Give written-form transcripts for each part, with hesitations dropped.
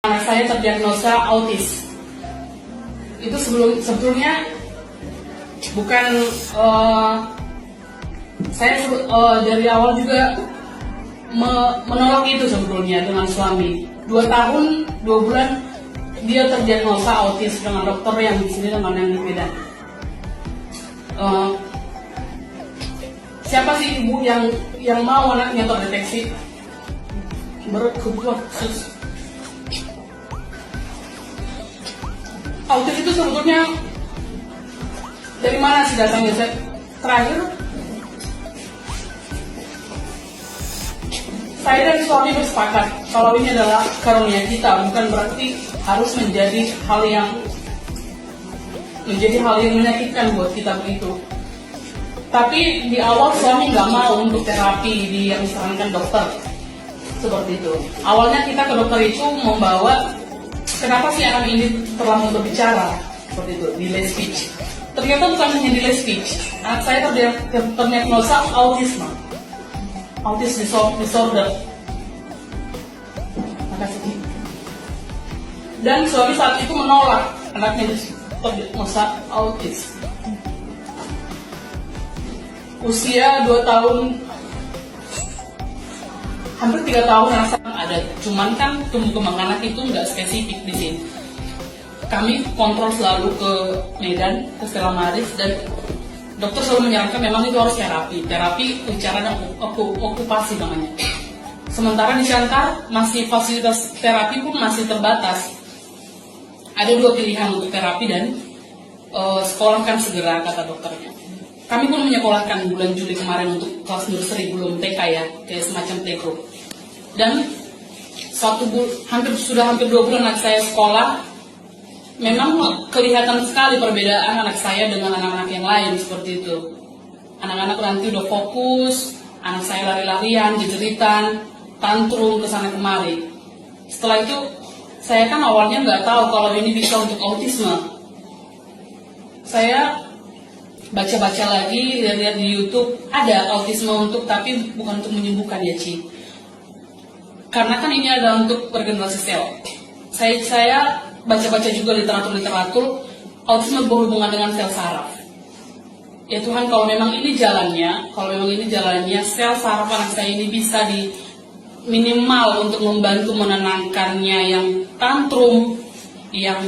Anak saya terdiagnosa autis. Itu sebetulnya bukan saya dari awal juga menolak itu sebetulnya dengan suami. 2 tahun 2 bulan dia terdiagnosa autis dengan dokter yang di sini dengan yang di Medan. Siapa sih ibu yang mau anaknya terdeteksi berkebutuhan khusus? Autis itu sebetulnya dari mana sih datangnya? Saya dan suami bersepakat kalau ini adalah karunia kita, bukan berarti harus menjadi hal yang menyakitkan buat kita begitu. Tapi di awal suami nggak mau untuk terapi yang disarankan dokter seperti itu. Awalnya kita ke dokter itu membawa kenapa sih anak ini terlambat berbicara seperti itu, delay speech. Ternyata bukan hanya delay speech, anak saya terdiagnosa autisme, autis disorder. Makasih. Dan suami saat itu menolak anaknya terdiagnosa autis. Usia 2 tahun, hampir 3 tahun rasa ada, cuman kan tumbuh kembang anak itu nggak spesifik di sini. Kami kontrol selalu ke Medan, ke Stella Maris, dan dokter selalu menyarankan memang itu harus terapi bicara dan okupasi namanya. Sementara di Shantar masih fasilitas terapi pun masih terbatas. Ada 2 pilihan untuk terapi dan sekolahkan segera kata dokternya. Kami pun menyekolahkan bulan Juli kemarin untuk kelas nursery, belum TK ya, kayak semacam TK. Dan hampir 2 bulan anak saya sekolah, memang kelihatan sekali perbedaan anak saya dengan anak-anak yang lain seperti itu. Anak-anak nanti udah fokus, anak saya lari-larian, jejeritan, tantrum kesana kemari. Setelah itu, saya kan awalnya nggak tahu kalau ini bisa untuk autisme. Saya baca-baca lagi, lihat-lihat di YouTube, ada autisme tapi bukan untuk menyembuhkan ya Ci. Karena kan ini ada untuk regenerasi sel. Saya baca-baca juga literatur, autisme berhubungan dengan sel saraf. Ya Tuhan, kalau memang ini jalannya, sel saraf anak saya ini bisa di minimal untuk membantu menenangkannya yang tantrum, yang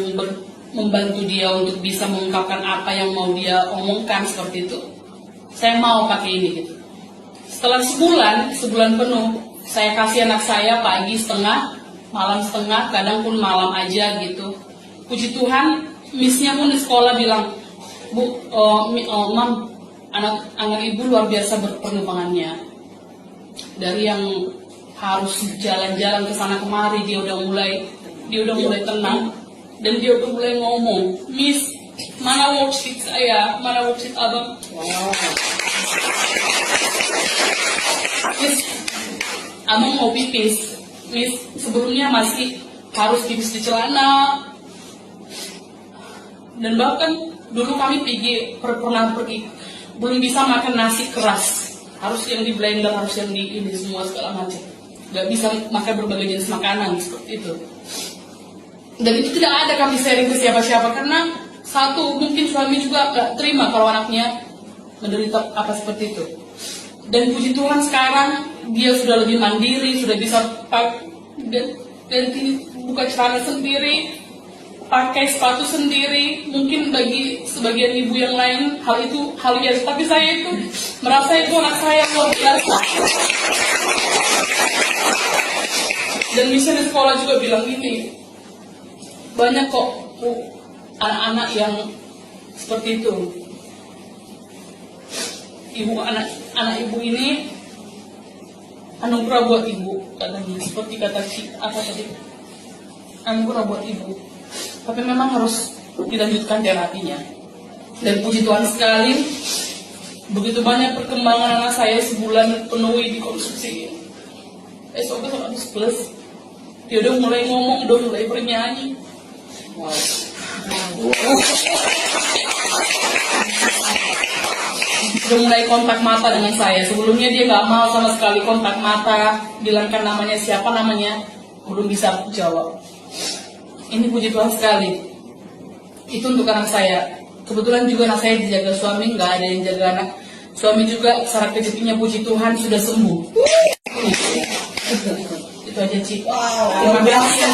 membantu dia untuk bisa mengungkapkan apa yang mau dia omongkan seperti itu. Saya mau pakai ini gitu. Setelah sebulan penuh, saya kasih anak saya pagi setengah, malam setengah, kadang pun malam aja gitu. Puji Tuhan, missnya pun di sekolah bilang, Bu, Mam, anak ibu luar biasa perkembangannya. Dari yang harus jalan-jalan ke sana kemari, dia udah mulai tenang. Dan dia udah mulai ngomong, Miss, mana worksheet saya, mana worksheet abang? Miss, abang mau pipis. Miss, sebelumnya masih harus pipis di celana. Dan bahkan dulu kami pernah pergi, belum bisa makan nasi keras. Harus yang di blender, harus yang di ini semua segala macam. Gak bisa makan berbagai jenis makanan seperti itu. Dan itu tidak ada kami sharing ke siapa-siapa karena satu, mungkin suami juga gak terima kalau anaknya menderita apa seperti itu. Dan puji Tuhan sekarang dia sudah lebih mandiri, sudah bisa ganti buka celana sendiri, pakai sepatu sendiri. Mungkin bagi sebagian ibu yang lain hal itu hal biasa, tapi saya itu merasa itu anak saya luar biasa. Dan misalnya di sekolah juga bilang gini, banyak kok anak-anak yang seperti itu. Anak ibu ini anugerah buat ibu katanya, seperti kata apa tadi, anugerah buat ibu. Tapi memang harus dilanjutkan terapinya. Dan puji Tuhan sekali, begitu banyak perkembangan anak saya sebulan penuh dikonsumsi. Esok habis plus, dia udah mulai ngomong, udah mulai bernyanyi. Wow. Sudah mulai kontak mata dengan saya. Sebelumnya dia nggak mau sama sekali kontak mata. Bilangkan namanya siapa, belum bisa jawab. Ini puji Tuhan sekali. Itu untuk anak saya. Kebetulan juga anak saya dijaga suami, nggak ada yang jaga anak. Suami juga saraf kejepitnya puji Tuhan sudah sembuh. Itu aja Ci. Terima kasih.